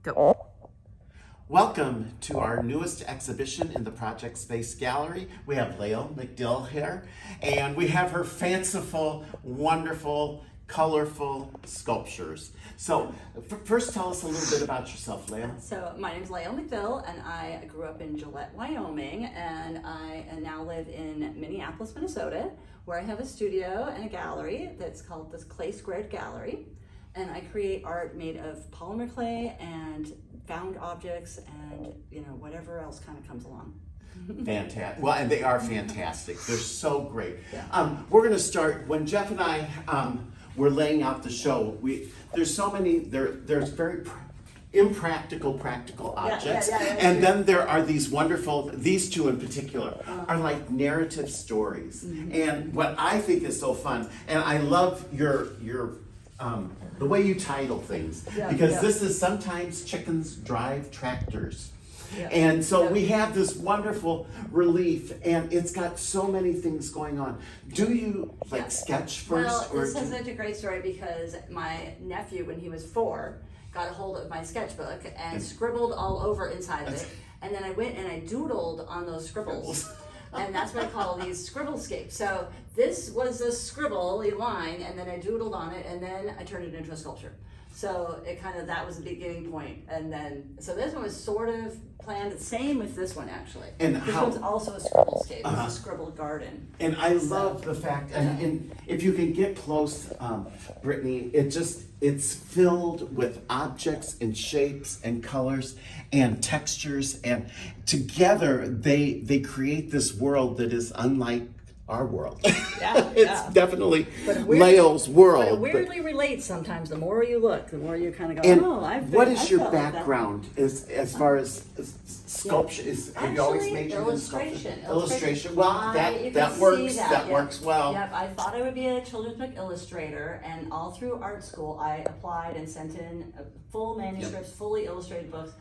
Go. Welcome to our newest exhibition in the Project Space Gallery. We have Layl McDill here, and we have her fanciful, wonderful, colorful sculptures. So first tell us a little bit about yourself, Layl. So my name is Layl McDill, and I grew up in Gillette, Wyoming, and I now live in Minneapolis, Minnesota, where I have a studio and a gallery that's called the Clay Squared Gallery. And I create art made of polymer clay and found objects and, whatever else kind of comes along. Fantastic. Well, and they are fantastic. They're so great. Yeah. We're going to start, when Jeff and I were laying out the show, there's so many, there's very impractical, practical objects. And then there are these wonderful, these two in particular, are like narrative stories. Mm-hmm. And what I think is so fun, and I love your the way you title things, because this is Sometimes Chickens Drive Tractors. Yeah. And so we have this wonderful relief, and it's got so many things going on. Do you sketch first? Well, this is such a great story because my nephew, when he was 4, got a hold of my sketchbook and scribbled all over inside of it. And then I went and I doodled on those scribbles. And that's what I call these scribblescapes. So this was a scribble, a line, and then I doodled on it, and then I turned it into a sculpture. So that was the beginning point. And then, so this one was sort of planned, the same with this one actually. And this one's also a scribblescape, it's a scribbled garden. And I love the fact, and if you can get close, Brittany, it's filled with objects and shapes and colors and textures, and together they create this world that is unlike our world. It's definitely Layl's world. But it weirdly relates sometimes. The more you look, the more you kind of go, and what is your background as far as sculpture? Have you always majored in illustration. Illustration. Well, that works. That works well. Yep. I thought I would be a children's book illustrator, and all through art school, I applied and sent in full manuscripts, fully illustrated books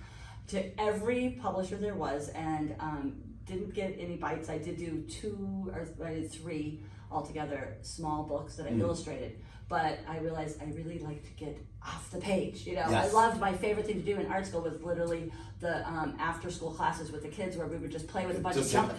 to every publisher there was, and didn't get any bites. I did do 2 or 3 altogether small books that I illustrated, but I realized I really like to get off the page. I loved, my favorite thing to do in art school was literally the after school classes with the kids where we would just play with a bunch of junk.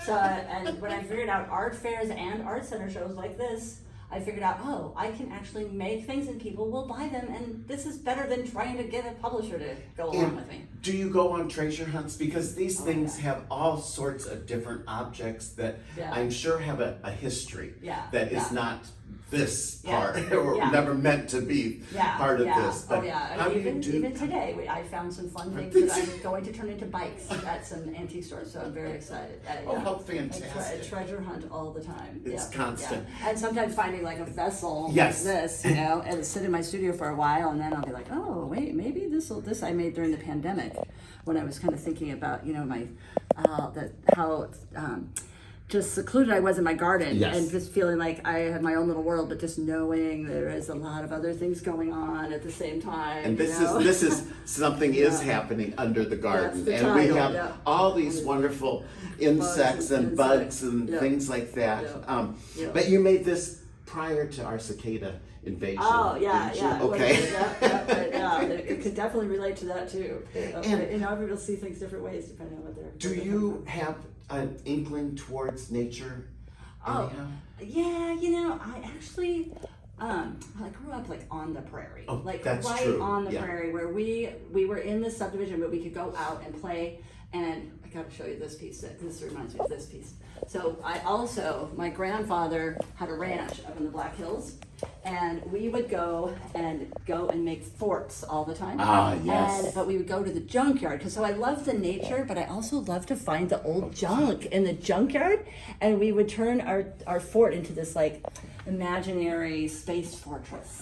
So and when I figured out art fairs and art center shows like this, I figured out, I can actually make things and people will buy them, and this is better than trying to get a publisher to go along with me. Do you go on treasure hunts? Because these things have all sorts of different objects that I'm sure have a history that is not this part or never meant to be part of this. But how do you do? Even today, I found some fun things that I'm going to turn into bikes at some antique stores, so I'm very excited. How fantastic. I treasure hunt all the time. It's constant. And sometimes finding like a vessel like this, and sit in my studio for a while, and then I'll be like, oh, wait, maybe this I made during the pandemic when I was kind of thinking about, my, how just secluded I was in my garden and just feeling like I had my own little world, but just knowing there is a lot of other things going on at the same time. And this is something is happening under the garden, and we have all these wonderful insects and bugs and things like that. But you made this prior to our cicada invasion. Oh yeah. Okay. It could definitely relate to that too. And everybody will see things different ways depending on what they're. Do you have an inkling towards nature? Anyhow? I actually I grew up on the prairie, on the prairie, where we were in the subdivision, but we could go out and play. And I got to show you this piece. This reminds me of this piece. So my grandfather had a ranch up in the Black Hills, and we would go and make forts all the time. But we would go to the junkyard, so I love the nature, but I also love to find the old junk in the junkyard, and we would turn our fort into this imaginary space fortress.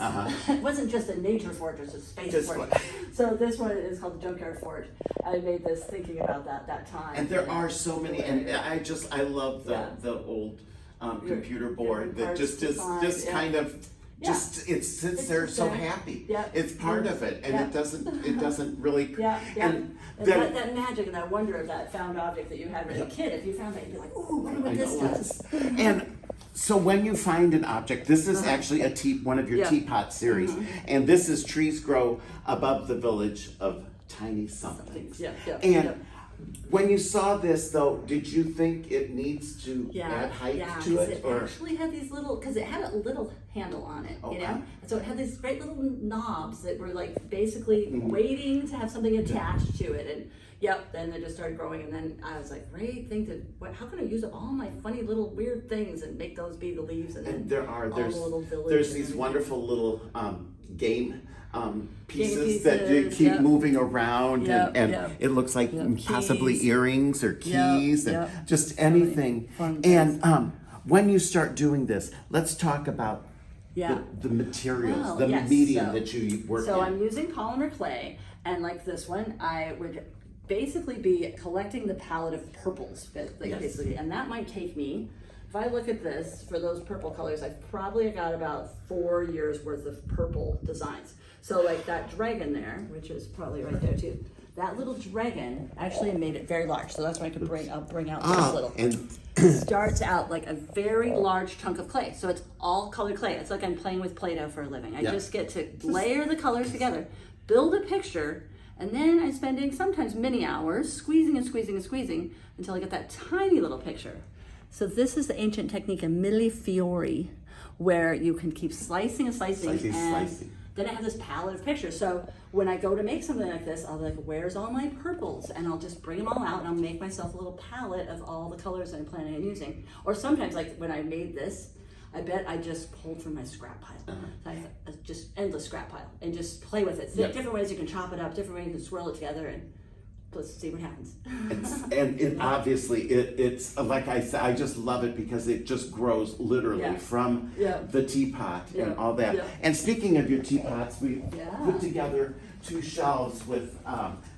It wasn't just a nature fortress, a space fortress. So this one is called the Junkyard Fort. I made this thinking about that time. And there are so many, and I love the old computer board that just is kind of. It sits there so happy. It's part of it, and it doesn't really. And that magic and that wonder of that found object that you had as a kid. If you found that, you'd be like, "Ooh, wonder what this does." And So when you find an object, this is actually one of your teapot series, and this is Trees Grow Above the Village of Tiny Somethings. And when you saw this, though, did you think it needs to add height to it? Or? It actually had these little, because it had a little handle on it, you know? And so it had these great little knobs that were like basically waiting to have something attached to it. And then they just started growing. And then I was like, great, how can I use up all my funny little weird things and make those be the leaves? And then there's these wonderful little game pieces that you keep moving around, and it looks like possibly earrings or keys and just anything. And when you start doing this, let's talk about the materials, medium that you work in. So I'm using polymer clay, and like this one, I would basically be collecting the palette of purples, basically, and that might take me, if I look at this, for those purple colors, I've probably got about 4 years worth of purple designs. So like that dragon there, which is probably right there too, that little dragon, actually I made it very large, so that's why I'll bring out this little. And starts out like a very large chunk of clay. So it's all colored clay. It's like I'm playing with Play-Doh for a living. I just get to layer the colors together, build a picture, and then I'm spending sometimes many hours squeezing and squeezing and squeezing until I get that tiny little picture. So this is the ancient technique of Peoria, where you can keep slicing and slicing. Then I have this palette of pictures. So when I go to make something like this, I'll be like, where's all my purples? And I'll just bring them all out and I'll make myself a little palette of all the colors that I'm planning on using. Or sometimes, like when I made this, I bet I just pulled from my scrap pile. So just endless scrap pile and just play with it. Different ways you can chop it up, different ways you can swirl it together, and let's see what happens. Obviously, it's like I said, I just love it because it just grows literally from the teapot and all that. And speaking of your teapots, we put together 2 shelves with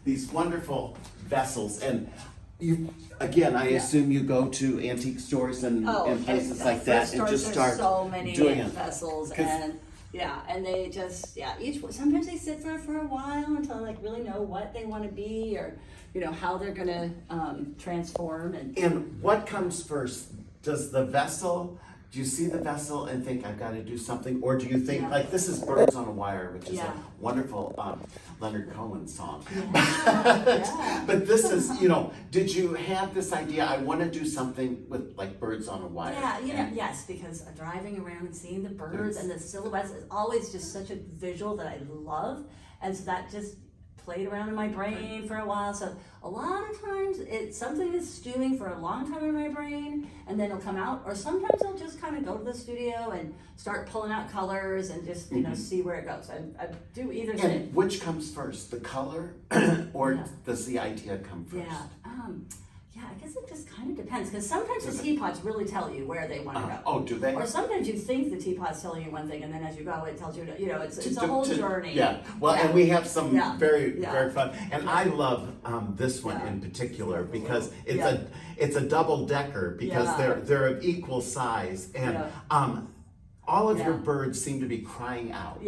these wonderful vessels. And again, I assume you go to antique stores and places like that and just start so many doing vessels and. And they just, sometimes they sit there for a while until I like really know what they want to be, or, how they're going to transform. And what comes first? Does the vessel, do you see the vessel and think, I've got to do something? Or do you think, like, this is Birds on a Wire, which is a wonderful Leonard Cohen song. But this is, did you have this idea, I want to do something with, like, Birds on a Wire? Yes, because driving around and seeing the birds and the silhouettes is always just such a visual that I love. And so that just played around in my brain for a while. So a lot of times it's something that's stewing for a long time in my brain, and then it'll come out. Or sometimes I'll just kind of go to the studio and start pulling out colors and just see where it goes. I do either thing. And which comes first, the color or does the idea come first? I guess it just kind of depends, because sometimes the teapots really tell you where they want to go. Oh, do they? Or sometimes you think the teapot's telling you one thing, and then as you go, it tells you, it's a whole journey. And we have some very fun. And I love this one in particular because it's a double decker because they're of equal size, and all of your birds seem to be crying out.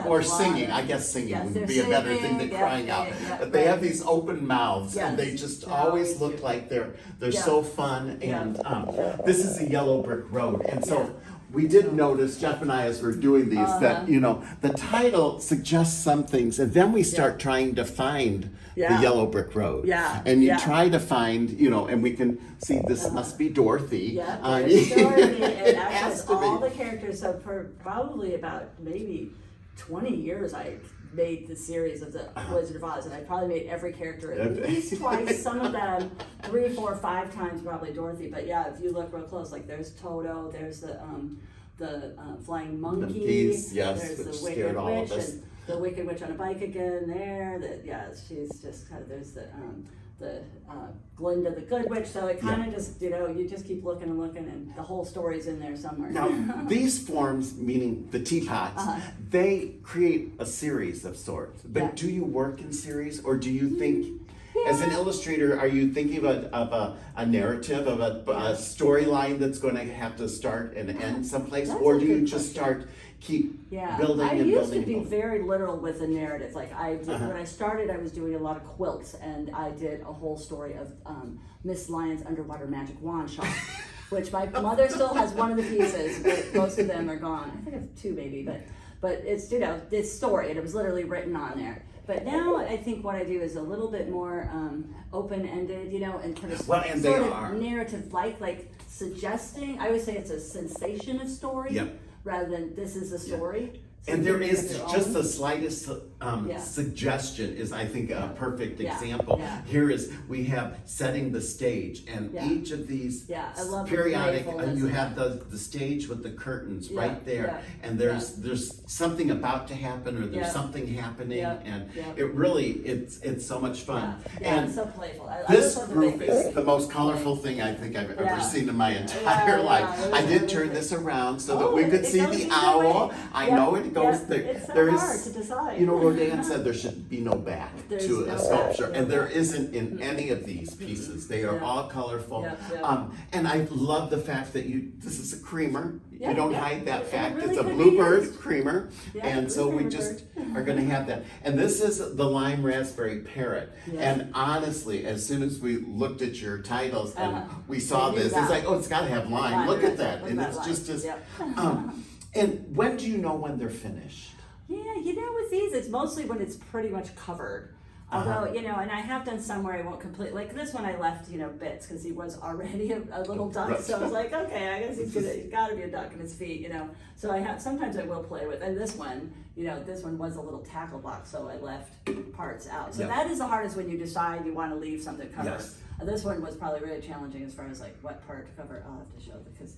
Or singing. I guess singing would be a better thing than crying out. But they have these open mouths, and they just always look like they're so fun. And this is a yellow brick road, and so. We did notice, Jeff and I, as we're doing these, that, the title suggests some things, and then we start trying to find the yellow brick road. And you try to find, and we can see this must be Dorothy. Dorothy, and actually all the characters, so for probably about maybe 20 years, I made the series of the Wizard of Oz, and I probably made every character at least twice, some of them 3, 4, 5 times, probably Dorothy. But if you look real close, like there's Toto, there's the flying monkey, there's the Wicked Witch, and the Wicked Witch on a bike again there. She's just kind of, there's the Glinda the Good Witch, so it kind of just, you just keep looking and looking, and the whole story's in there somewhere. Now, these forms, meaning the teapots, they create a series of sorts. But do you work in series, or do you think, as an illustrator, are you thinking of a narrative, of a storyline that's going to have to start and end someplace, or do you just keep building I and used building? to be very literal with the narrative. Like when I started, I was doing a lot of quilts, and I did a whole story of Miss Lion's underwater magic wand shop. which my mother still has one of the pieces, but most of them are gone. I think I have two maybe, but it's, this story, and it was literally written on there. But now I think what I do is a little bit more open-ended, and kind of well, and sort of narrative-like suggesting. I would say it's a sensationist story rather than this is a story. So and there is just the slightest suggestion is, I think, a perfect example. Here is, we have setting the stage, and each of these periodic, you have the stage with the curtains right there, and there's something about to happen, or there's something happening, and it really, it's so much fun. And it's so playful. This group is the most colorful thing I think I've ever seen in my entire life. I did turn this around so that we could see the owl. I know it goes there. It's so There's, hard to decide. Rodin said there should be no back to a sculpture, and there isn't in any of these pieces. They are all colorful. And I love the fact that this is a creamer. You don't hide that fact. Really it's a bluebird creamer, and so we just are going to have that. And this is the lime raspberry parrot. And honestly, as soon as we looked at your titles and we saw this, it's like, oh, it's got to have lime. Look at that, and it's just as. And when do you know when they're finished? Yeah, with these, it's mostly when it's pretty much covered. Although, and I have done some where I won't complete, like this one I left, bits, because he was already a little duck, so I was like, okay, I guess he's gotta be a duck in his feet, So sometimes I will play with, and this one was a little tackle box, so I left parts out. So that is the hardest when you decide you want to leave something covered. This one was probably really challenging as far as like what part to cover. I'll have to show, because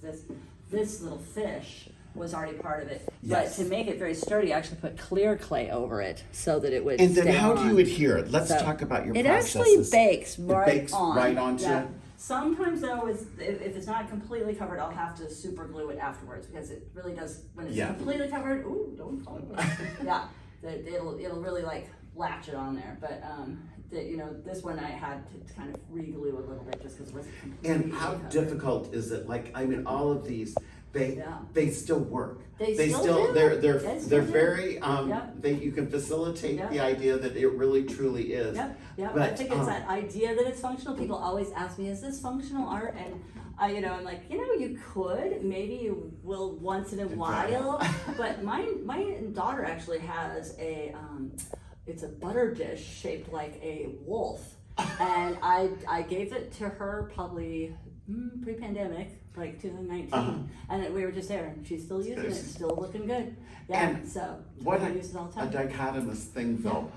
this little fish was already part of it. But to make it very sturdy, I actually put clear clay over it so that it would And then stay how on. do you adhere it? Let's talk about your processes. It actually bakes right onto it? Sometimes though, if it's not completely covered, I'll have to super glue it afterwards, because it really does, when it's completely covered, ooh, don't fall over. It'll really like latch it on there. But this one I had to kind of re-glue a little bit just because it wasn't completely And how difficult is it? Like, I mean, all of these, they still work. They still do. They're very you can facilitate the idea that it really truly is. But I think it's that idea that it's functional. People always ask me, is this functional art? And I'm like, you could, maybe you will once in a while. But my daughter actually has it's a butter dish shaped like a wolf. And I gave it to her probably pre-pandemic, like 2019, and we were just there, and she's still using it, still looking good. And so what I use it all the time. a dichotomous thing though.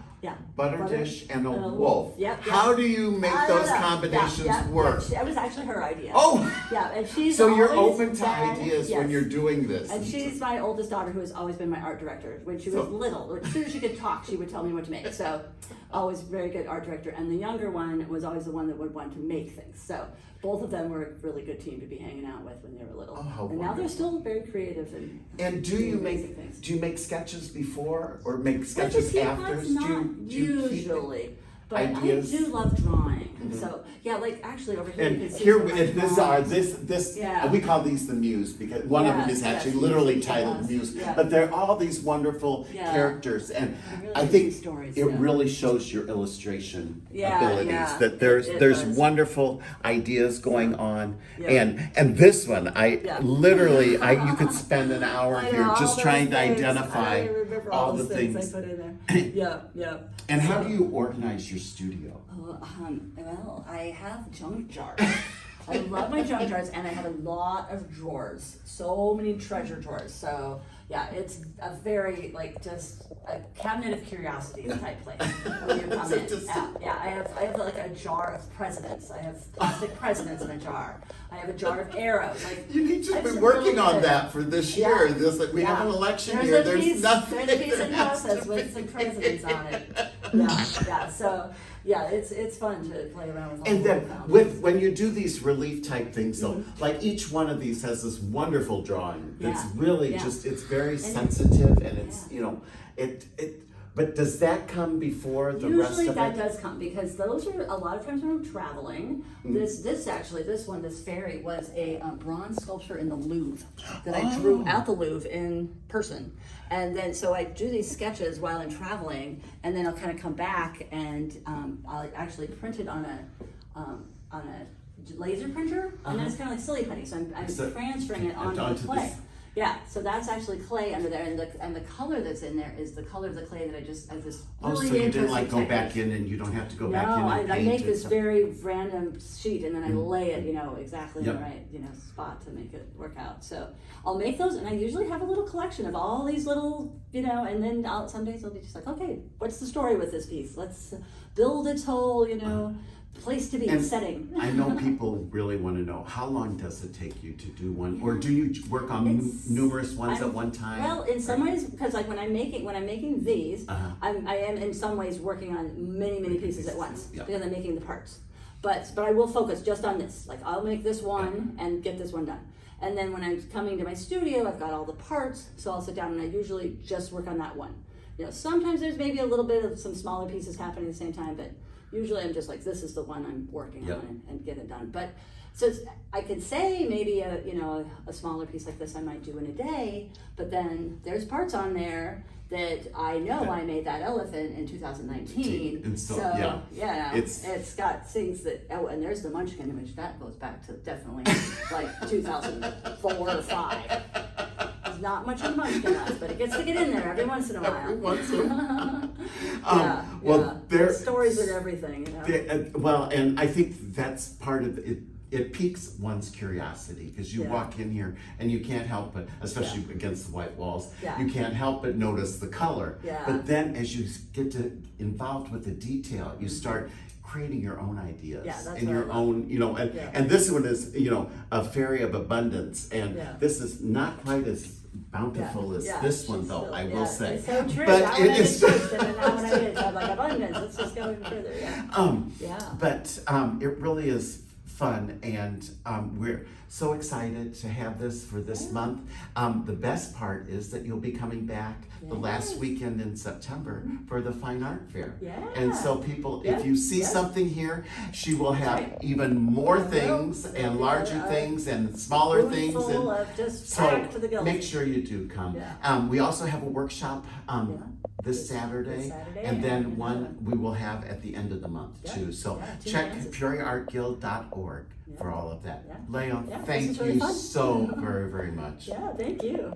Butter dish and a wolf. wolf. How do you make those combinations work? That was actually her idea. And she's so you're open to ideas when you're doing this. And she's my oldest daughter, who has always been my art director. When she was little, as soon as she could talk, she would tell me what to make. So always very good art director. And the younger one was always the one that would want to make things. So both of them were a really good team to be hanging out with when they were little. And now they're still very creative and do you make sketches before or make sketches after? Usually. But ideas? I do love drawing. So like actually over here and you can see this we call these the muse, because one of them is actually literally titled Muse. But they're all these wonderful characters, and really I think stories, it really shows your illustration abilities. That there's wonderful ideas going on, and this one literally you could spend an hour here just trying to identify all the things I put in there. And how do you organize your studio? Well, I have junk jars. I love my junk jars, and I have a lot of drawers. So many treasure drawers. So it's a very just a cabinet of curiosities type place when you come in. I have like a jar of presidents. I have plastic presidents in a jar. I have a jar of arrows. You need to be working on that for this year. We have an election year. There's nothing. There's a piece in process with some presidents on it. So it's fun to play around with all and then when you do these relief type things, so like each one of these has this wonderful drawing that's really it's very sensitive, and it's but does that come before the rest of it? Usually that does come, because those are a lot of times when I'm traveling. This fairy was a bronze sculpture in the Louvre that I drew at the Louvre in person. And then so I do these sketches while I'm traveling, and then I'll kind of come back and I'll actually print it on a laser printer, and then it's kind of like silly putty. So I'm transferring it onto the clay. Yeah, so that's actually clay under there, and the color that's in there is the color of the clay that I just this really so you didn't interesting go back technique. in, and you don't have to go back in and No, I paint make this stuff. very random sheet, and then I lay it, exactly in Yep. the right, spot to make it work out. So I'll make those, and I usually have a little collection of all these little, and then some days I'll be just like, okay, what's the story with this piece? Let's build its whole, place to be, setting. I know people really want to know, how long does it take you to do one, or do you work on numerous ones at one time? Well, in some ways, because like when I'm making these, I am in some ways working on many pieces at once, because I'm making the parts. But I will focus just on this. Like I'll make this one and get this one done. And then when I'm coming to my studio, I've got all the parts, so I'll sit down and I usually just work on that one. Sometimes there's maybe a little bit of some smaller pieces happening at the same time, but usually I'm just like, this is the one I'm working on and get it done. But so I could say maybe a smaller piece like this I might do in a day, but then there's parts on there that I know I made that elephant in 2019. And so it's got things that, and there's the Munchkin image that goes back to definitely like 2004 or 5. There's not much of a Munchkin left, but it gets to get in there every once in a while. Every once in a while. There's stories and everything, and I think that's part of it. It piques one's curiosity, because you walk in here and you can't help but, especially against the white walls, you can't help but notice the color. But then as you get involved with the detail, you start creating your own ideas and your own, and this one is, a fairy of abundance, and this is not quite as bountiful as this one, though, I will say. It's so true. But it is. And now when I did, I'm like, abundance. Let's just go even further. But it really is fun, and we're so excited to have this for this month. The best part is that you'll be coming back the last weekend in September for the Fine Art Fair. And so people, if you see something here, she will have even more things and larger things and smaller things. And just so to the make sure you do come. We also have a workshop this Saturday, and then one we will have at the end of the month too. So check PeoriaArtGuild.org for all of that. Layl, thank you so very much. Thank you.